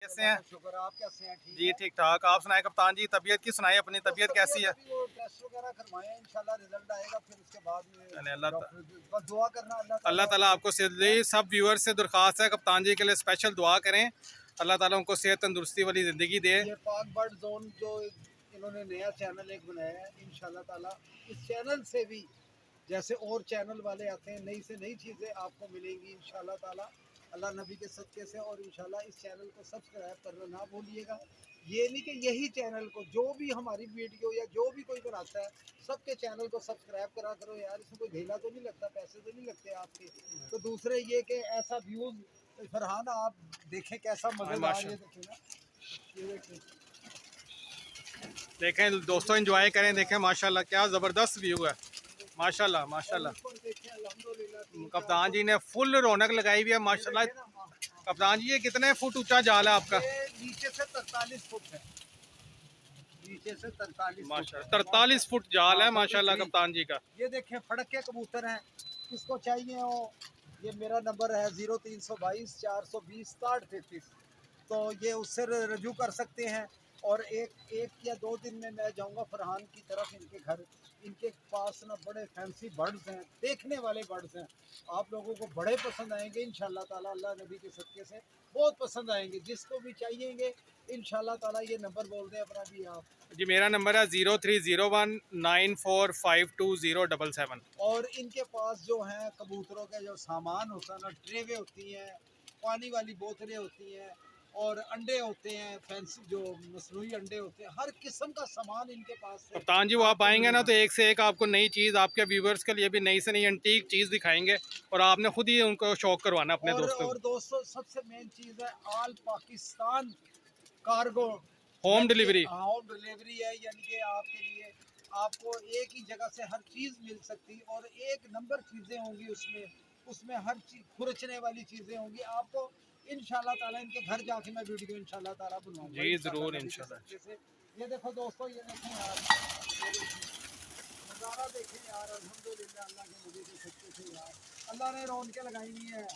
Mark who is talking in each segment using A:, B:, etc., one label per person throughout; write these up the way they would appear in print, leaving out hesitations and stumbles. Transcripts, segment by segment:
A: कैसे हैं?
B: शुक्र, आप कैसे हैं? ठीक
A: जी
B: है?
A: ठीक ठाक। आप सुनाए कप्तान जी, तबीयत की सुनाए, अपनी तबीयत कैसी है?
B: अभी वो टेस्ट वगैरह करवाए हैं, इंशाल्लाह रिजल्ट आएगा, फिर उसके बाद में
A: चले अल्लाह
B: डॉक्टर बस दुआ करना,
A: अल्लाह ताला आपको सेहत दे। सब व्यूअर्स से दरख्वास्त है कप्तान जी के लिए स्पेशल दुआ करें, अल्लाह ताला उनको सेहत तंदुरुस्ती वाली ज़िंदगी दे।
B: ये पाक बर्ड जोन जो इन्होंने नया चैनल एक बनाया है, इंशाल्लाह ताला इस चैनल से भी जैसे और चैनल वाले आते हैं, नई से नई चीज़ें आपको मिलेंगी इंशाल्लाह ताला, अल्लाह नबी के सदक़े से। और इंशाल्लाह इस चैनल को सब्सक्राइब करना ना भूलिएगा। ये नहीं कि यही चैनल को, जो भी हमारी वीडियो या जो भी कोई बनाता है, सबके चैनल को सब्सक्राइब करा करो यार, इसमें कोई ढीला तो नहीं लगता, पैसे तो नहीं लगते आपके। तो दूसरे ये कि ऐसा व्यूज़ फरहान आप देखें कैसा मज़ेदार, ये देखें ना, ये देखें।
A: देखें दोस्तों, एंजॉय करें, देखें माशाल्लाह क्या ज़बरदस्त व्यू है, माशाल्लाह माशाल्लाह। कप्तान जी ने फुल रौनक लगाई हुई है माशाल्लाह। कप्तान जी ये कितने फुट ऊंचा जाल है आपका?
B: नीचे से 43 फुट है, नीचे से 43
A: माशाल्लाह 43 फुट जाल है माशाल्लाह कप्तान जी का।
B: ये देखें फड़क के कबूतर हैं, किसको चाहिए हो, ये मेरा नंबर है 0322 420 6033। तो ये उससे रजू कर सकते हैं। और एक या 2 दिन में मैं जाऊंगा फरहान की तरफ, इनके घर, इनके पास ना बड़े फैंसी बर्ड्स हैं, देखने वाले बर्ड्स हैं, आप लोगों को बड़े पसंद आएंगे इंशाल्लाह ताला, अल्लाह नबी के सदक़े से बहुत पसंद आएंगे। जिसको भी चाहिएंगे इंशाल्लाह ताला ये नंबर बोल दें अपना भी आप।
A: जी मेरा नंबर है 030194520777।
B: और इनके पास जो है कबूतरों के जो सामान होता है ना, ट्रेवे होती हैं, पानी वाली बोतलें होती हैं, और अंडे होते हैं, फैंसी जो मसनूई अंडे होते हैं, हर किस्म का सामान इनके पास है।
A: कप्तान जी वो आप आएंगे ना तो एक से एक आपको नई चीज़, आपके व्यूवर्स के लिए भी नई से नई एंटीक चीज़ दिखाएंगे, और आपने खुद ही उनको शौक करवाना अपने दोस्तों
B: और दोस्तों सबसे मेन चीज़ है all Pakistan cargo,
A: home delivery.
B: Home delivery है, यानी कि आपके लिए आपको एक ही जगह से हर चीज़ मिल सकती, और एक नंबर चीज़ें होंगी उसमें, उसमें हर चीज़ खुरचने वाली चीज़ें होंगी आपको इंशाल्लाह ताला। इनके घर जाके मैं वीडियो इंशाल्लाह ताला बनाऊंगा
A: जी ज़रूर इंशाल्लाह।
B: ये देखो दोस्तों, ये देखें यार, नज़ारा देखें यार, अल्हम्दुलिल्लाह अल्लाह के नबी के सदक़े से यार, अल्लाह ने रौनकें लगाई हुई है,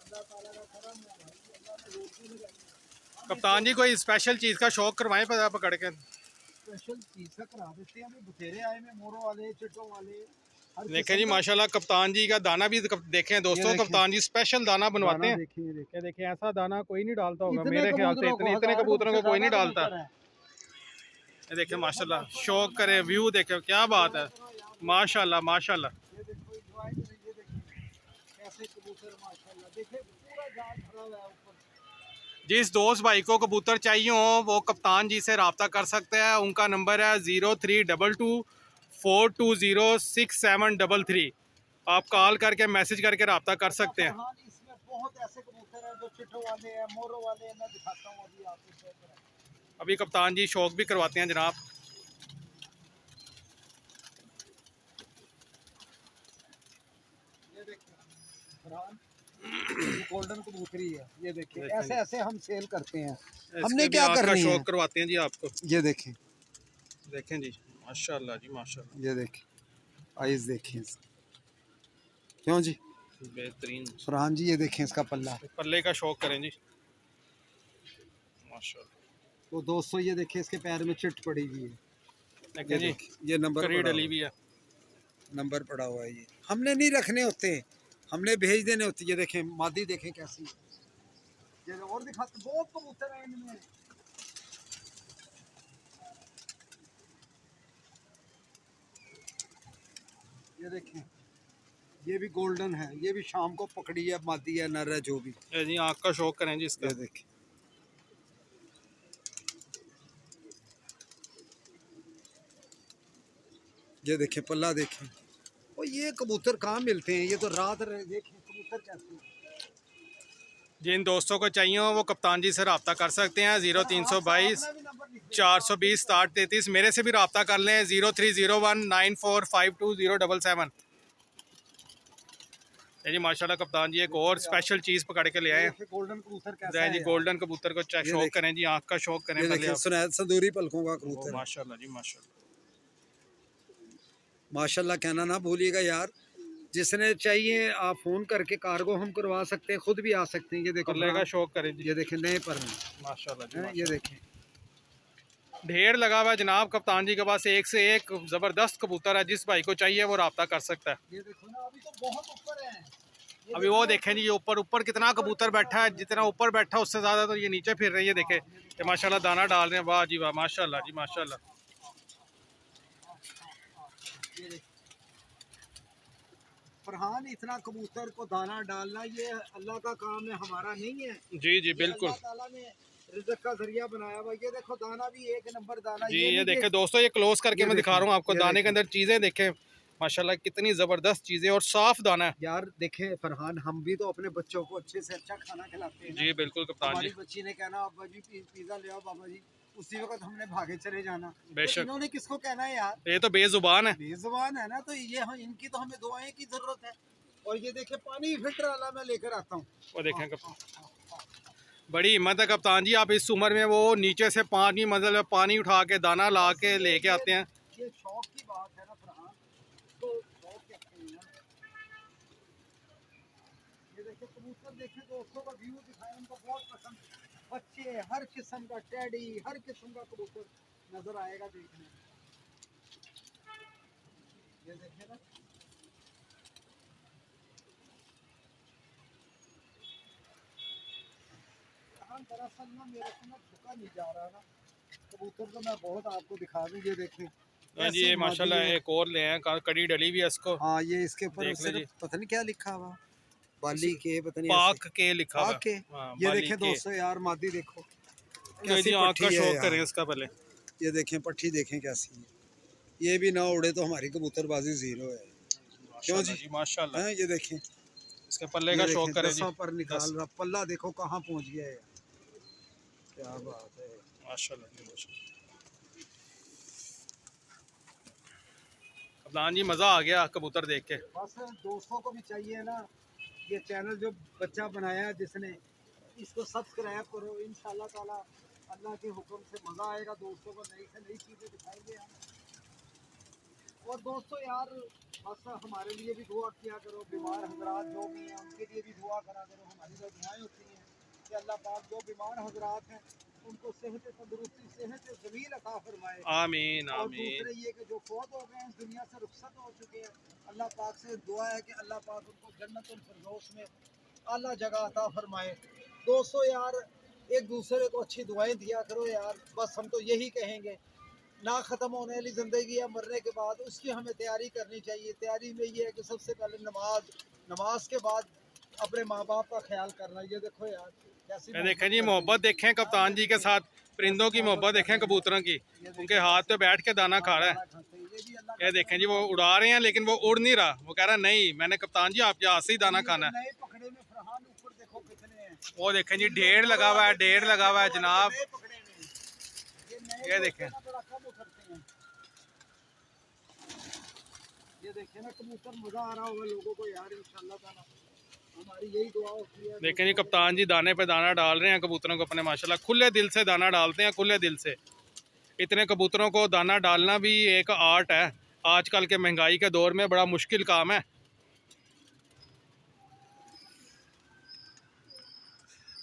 B: अल्लाह ताला का करम है भाई, अल्लाह ने रोशनी लगाई है।
A: कप्तान जी कोई स्पेशल चीज़ का शौक करवाएं पता पकड़ के।
B: स्पेशल चीज़ का करा देते हैं, अभी बथेरे आए में, मोरों वाले, चिटों वाले,
A: देखें जी माशाल्लाह कप्तान जी का दाना भी देखें दोस्तों, कप्तान जी स्पेशल दाना बनवाते हैं।
B: देखिए
A: देखें ऐसा दाना कोई नहीं डालता होगा
B: इतने
A: मेरे ख्याल से,
B: कबूतरों
A: इतने कबूतरों को कोई नहीं डालता।
B: है।
A: ये देखें माशाल्लाह, शौक करे, व्यू देखे, क्या बात है, माशाल्लाह माशाल्लाह।
B: ये देखो एंजॉय करें, ये देखिए कैसे कबूतर माशाल्लाह, देखिए पूरा जाल भरा हुआ है ऊपर।
A: जिस दोस्त भाई को कबूतर चाहिए हो वो कप्तान जी से रब्ता कर सकते हैं। उनका नंबर है 0322426733। आप कॉल करके मैसेज करके रब्ता कर सकते हैं।
B: इसमें बहुत ऐसे कबूतर हैं जो चिट्ठों वाले हैं, मोरों वाले हैं, मैं दिखाता हूँ अभी आपको।
A: अभी कप्तान जी शौक भी करवाते हैं जनाब।
B: ये देखिए गोल्डन कबूतरी है, ये देखिए ऐसे ऐसे हम सेल करते हैं। हमने क्या करना है,
A: शौक करवाते हैं जी आपको।
B: ये देखें,
A: देखें जी माशाल्लाह जी माशाल्लाह,
B: ये देखें आइज देखें, क्यों जी
A: बेहतरीन
B: फरहान जी, ये देखें इसका पल्ला,
A: पल्ले का शौक करें जी माशाल्लाह।
B: तो दोस्तों ये देखिए इसके पैर में चिट पड़ी हुई है,
A: देखें जी
B: ये नंबर
A: करी डली भी है,
B: नंबर पड़ा हुआ है। ये हमने नहीं रखने होते, हमने भेज देने होती है। ये देखें मादी, देखें कैसी, ये और दिखाते, बहुत कबूतर हैं इनमें। ये देखें ये भी गोल्डन है, ये भी शाम को पकड़ी है, मादी है, नर है, जो भी
A: जी आँख का शौक करें जी इसका।
B: ये देखें, ये देखें पल्ला देखें। और ये कबूतर कहाँ मिलते हैं, ये तो रात देखें कबूतर कैसे।
A: जिन दोस्तों को चाहिए हो वो कप्तान जी से रब्ता कर सकते हैं 0322426733। मेरे से भी रब्ता कर लें 030194520777। जी माशाल्लाह कप्तान जी एक और स्पेशल चीज़ पकड़ के ले आए हैं।
B: गोल्डन कबूतर कैसा है
A: जी गोल्डन कबूतर को शौक करें जी, आँख का शौक करें पहले आप।
B: संदूरी पलकों का कबूतर,
A: माशाल्लाह जी माशाल्लाह।
B: माशाल्लाह कहना ना भूलिएगा यार, जिसने चाहिए आप फ़ोन करके कार्गो हम करवा सकते हैं, खुद भी आ सकते हैं। ये देखो
A: पल्ले का शौक करें जी।
B: ये देखें नए पर
A: माशाल्लाह जी
B: हैं, ये
A: माशाल्लाह।
B: देखें।
A: ढेर लगा हुआ है जनाब कप्तान जी के पास, एक से एक ज़बरदस्त कबूतर है, जिस भाई को चाहिए वो रब्ता कर सकता है।
B: ये देखो ना, अभी तो बहुत ऊपर है।
A: अभी वो देखें जी, ये ऊपर ऊपर कितना कबूतर बैठा है, जितना ऊपर बैठा उससे ज़्यादा तो ये नीचे फिर रही है। देखे ये माशाल्लाह दाना डाल रहे हैं, वाह जी वाह, माशाल्लाह जी माशाल्लाह।
B: फरहान, इतना कबूतर को दाना डालना ये अल्लाह का काम है, हमारा नहीं है।
A: जी जी
B: ये
A: बिल्कुल
B: अल्लाह ताला ने रिज़्क़ का जरिया बनाया हुआ। ये देखो दाना भी एक नंबर दाना।
A: जी। ये
B: नहीं
A: देखे
B: कि
A: दोस्तों, ये क्लोज करके
B: ये
A: मैं दिखा रहा हूँ आपको,
B: ये
A: दाने के
B: देखें
A: अंदर चीज़ें देखें माशाल्लाह, कितनी ज़बरदस्त चीज़ें और साफ दाना है।
B: यार, देखें फरहान, हम भी तो अपने बच्चों को अच्छे से अच्छा खाना खिलाते हैं ना।
A: जी बिल्कुल कप्तान जी,
B: हमारी बच्ची ने कहना अब्बा जी पिज़्ज़ा ले आओ बाबा जी, उसी वक्त हमने भागे चले जाना। तो
A: बेशक
B: इन्होंने किसको कहना है यार,
A: ये तो बेजुबान है।
B: बेजुबान है ना। तो ये इनकी तो हमें दुआएं की जरूरत है। और ये देखे पानी फिल्टर वाला मैं लेकर आता हूँ।
A: वो देखें बड़ी हिम्मत है कप्तान जी, आप इस उम्र में वो नीचे से पानी मतलब पानी उठा के दाना ला के लेके आते हैं।
B: ये शौक की बात है ना फरहान, तो शौक कहते हैं ना। ये देखिए कबूतर, देखे दोस्तों का व्यू दिखाएं, उनको बहुत पसंद। बच्चे हर किस्म का टेडी, हर किस्म का कबूतर नजर आएगा देखने में। ये देखे ना, दरअसल ना मेरे से ना झुका नहीं जा रहा ना कबूतर, तो मैं बहुत आपको दिखा दूं। ये देखें
A: हाँ जी, ये माशाल्लाह एक और ले आए, कड़ी डली भी है इसको।
B: हाँ, ये इसके ऊपर
A: देख लीजिए,
B: सिर्फ पता नहीं क्या लिखा हुआ, बाली के पता नहीं
A: पाक के लिखा हुआ
B: पाक के।
A: हाँ,
B: ये
A: बाली
B: देखें
A: के।
B: दोस्तों यार, मादी देखो
A: जी
B: कैसी
A: आँख का
B: पट्टी है
A: शौक
B: यार।
A: करें इसका पहले।
B: ये देखें पट्टी देखें कैसी है। ये भी ना उड़े तो हमारी कबूतरबाजी जीरो है। क्यों
A: माशाल्लाह
B: जी,
A: जी माशाल्लाह।
B: हैं? ये देखें,
A: इसके पल्ले
B: ये
A: का
B: देखें
A: शौक करें जी।
B: 10 पर
A: 10
B: निकाल रहा, पल्ला देखो कहाँ पहुंच गया है। क्या बात है।
A: माशाल्लाह जी माशाल्लाह। कप्तान जी मज़ा आ गया कबूतर देख के।
B: बस दोस्तों को भी चाहिए ना, ये चैनल जो बच्चा बनाया है जिसने, इसको सब्सक्राइब करो। इंशाल्लाह ताला अल्लाह के हुक्म से मज़ा आएगा। दोस्तों को नई से नई चीज़ें दिखाएंगे हम। और दोस्तों यार, बस हमारे लिए भी दुआ किया करो। बीमार हजरात जो भी हैं उनके लिए भी दुआ करा करो। हमारी जो दुआएं होती हैं कि अल्लाह पाक जो बीमार हजरात हैं उनको सेहत तंदुरुस्ती, सेहत जमील अता फरमाए।
A: आमीन
B: और
A: आमीन।
B: दूसरे ये कि जो फौत हो गए हैं, इस दुनिया से रुखसत हो चुके हैं, अल्लाह पाक से दुआ है कि अल्लाह पाक उनको जन्नतुल फिरदौस में आला जगह अता फरमाए। दोस्तों यार, एक दूसरे को अच्छी दुआएं दिया करो यार। बस हम तो यही कहेंगे, ना ख़त्म होने वाली ज़िंदगी है, मरने के बाद उसकी हमें तैयारी करनी चाहिए। तैयारी में ये है कि सबसे पहले नमाज के बाद अपने माँ बाप का ख्याल करना। ये देखो यार कैसी
A: ये देखें जी,
B: करते
A: मोहब्बत
B: हैं।
A: देखें कप्तान जी के साथ, परिंदों की मोहब्बत देखें कबूतरों की, उनके हाथ पे बैठ के दाना खा रहा है।
B: खाना खाते हैं। ये भी अल्लाह का
A: ये देखें जी, वो उड़ा रहे हैं लेकिन वो उड़ नहीं रहा, वो कह रहा है नहीं मैंने कप्तान जी आपके हाथ से ही दाना खाना है।
B: नए पकड़े में फरहान, ऊपर देखो कितने हैं।
A: वो देखें जी, ढेर लगा हुआ है, ढेर लगा हुआ है जनाब।
B: नए पकड़े में
A: ये देखें
B: बड़ा कम उतरते हैं। ये देखें ना कबूतर, मज़ा आ रहा होगा लोगों को यार। इंशाल्लाह ताला हमारी यही दुआ होती है।
A: देखें जी, कप्तान जी दाने पे दाना डाल रहे हैं कबूतरों को अपने, माशाल्लाह खुले दिल से दाना डालते हैं, खुले दिल से। इतने कबूतरों को दाना डालना भी एक आर्ट है, आजकल के महंगाई के दौर में बड़ा मुश्किल काम है।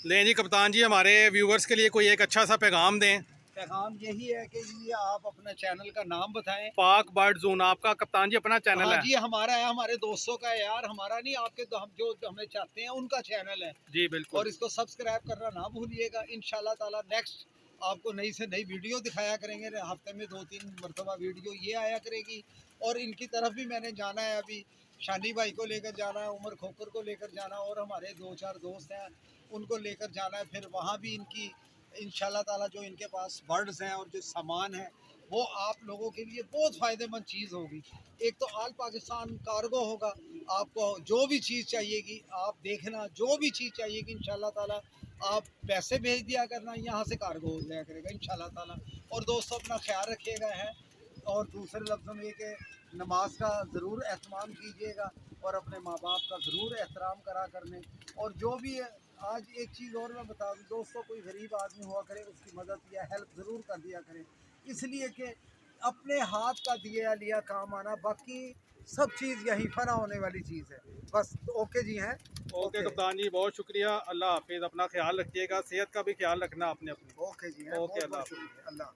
A: लें जी कप्तान जी, हमारे व्यूवर्स के लिए कोई एक अच्छा सा पैगाम दें।
B: पैगाम यही है कि ये आप अपने चैनल का नाम बताएं।
A: पाक बर्ड जोन आपका कप्तान जी अपना चैनल
B: हाँ
A: है?
B: जी, हमारा है, हमारे दोस्तों का है यार, हमारा नहीं। आपके तो हम जो हमें चाहते हैं उनका चैनल है।
A: जी बिल्कुल।
B: और इसको सब्सक्राइब करना ना भूलिएगा। इंशाल्लाह ताला नेक्स्ट आपको नई से नई वीडियो दिखाया करेंगे। हफ्ते में 2-3 मरतबा वीडियो ये आया करेगी। और इनकी तरफ भी मैंने जाना है, अभी शानी भाई को लेकर जाना है, उमर खोकर को लेकर जाना, और हमारे 2-4 दोस्त हैं उनको लेकर जाना है। फिर वहाँ भी इनकी इंशाल्लाह ताला जो इनके पास बर्ड्स हैं और जो सामान है वो आप लोगों के लिए बहुत फ़ायदेमंद चीज़ होगी। एक तो ऑल पाकिस्तान कार्गो होगा। आपको जो भी चीज़ चाहिएगी आप देखना, जो भी चीज़ चाहिएगी इंशाल्लाह ताला आप पैसे भेज दिया करना, यहाँ से कार्गो हो जाया करेगा इंशाल्लाह ताला। और दोस्तों अपना ख्याल रखिएगा है। और दूसरे लफ्ज़ों में ये कि नमाज का ज़रूर एहतमाम कीजिएगा और अपने माँ बाप का ज़रूर एहतराम करा करने। और जो भी है, आज एक चीज़ और मैं बता दूँ दोस्तों, कोई गरीब आदमी हुआ करे उसकी मदद या हेल्प ज़रूर कर दिया करें। इसलिए कि अपने हाथ का दिया लिया काम आना, बाकी सब चीज़ यही फना होने वाली चीज़ है बस। ओके जी हैं।
A: ओके कप्तान जी, बहुत शुक्रिया। अल्लाह हाफिज़, अपना ख्याल रखिएगा, सेहत का भी ख्याल रखना आपने अपनी।
B: ओके जी हैं,
A: ओके,
B: बहुत
A: अल्लाह
B: बहुत शुक्रिया, अल्लाह।